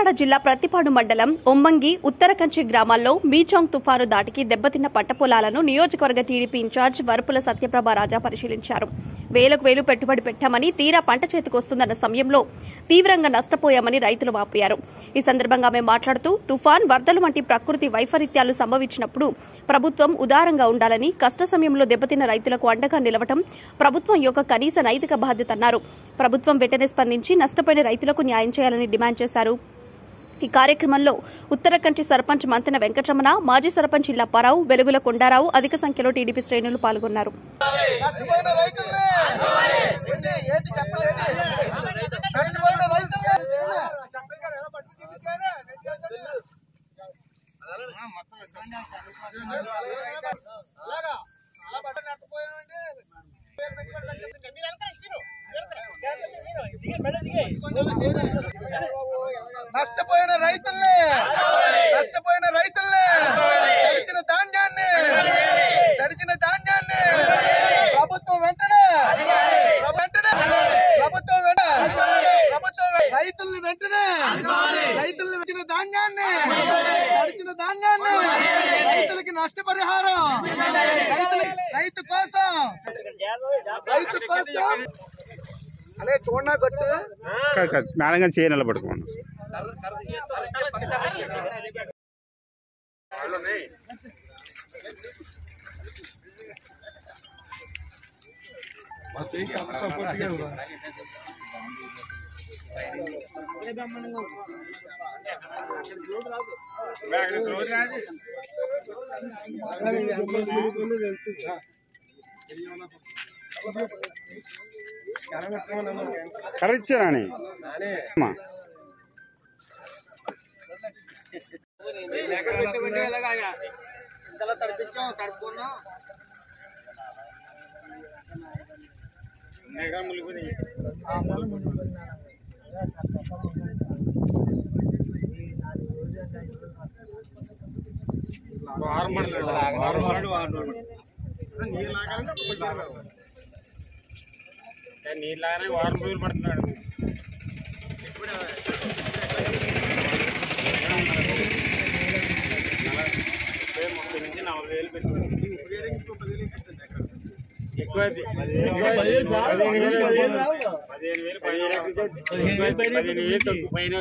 కాకినాడ జిల్లా ప్రతిపాడు మండలం ఒమ్మంగి ఉత్తరకంచి గ్రామాల్లో మీచాంగ్ తుఫాను దాటికి దెబ్బతిన్న పంట పొలాలను నియోజకవర్గ టీడీపీ ఇన్ఛార్జ్ వరపుల సత్యప్రభ రాజా పరిశీలించారు. వేలకు వేలు పెట్టుబడి పెట్టామని తీరా పంట చేతికొస్తుందన్న సమయంలో తీవ్రంగా నష్టపోయామని రైతులు వాపోయారు. ఈ సందర్భంగా ఆమె మాట్లాడుతూ తుఫాన్, వరదలు వంటి ప్రకృతి వైపరీత్యాలు సంభవించినప్పుడు ప్రభుత్వం ఉదారంగా ఉండాలని, కష్ట సమయంలో దెబ్బతిన్న రైతులకు అండగా నిలవడం ప్రభుత్వం యొక్క కనీస నైతిక బాధ్యతన్నారు. ప్రభుత్వం వెంటనే స్పందించి నష్టపోయిన రైతులకు న్యాయం చేయాలని డిమాండ్ చేశారు. ఈ కార్యక్రమంలో ఉత్తరకంచి సర్పంచ్ మంతెన వెంకటరమణ, మాజీ సర్పంచ్ ఇల్లప్పారావు, వెలుగుల కొండారావు అధిక సంఖ్యలో టీడీపీ శ్రేణులు పాల్గొన్నారు. నష్టపోయిన రైతుల్ని తడిచిన ధాన్యాన్ని ప్రభుత్వం వెంటనే రైతుల్ని వెంటనే తడిచిన ధాన్యాన్ని రైతులకి నష్టపరిహారం రైతు కోసం అదే చూడనా గట్టు మేడంగా చేయ నిలబడుకోండి. కరెక్ట్ రాని ఇంతలో తడిపించాం, తడుపుకున్నాం. నీరు లాగానే వారం రోజులు పడుతున్నాడు. నుంచి 40,000 పెట్టుకోండి. ఎక్కువ 15,000 పైన.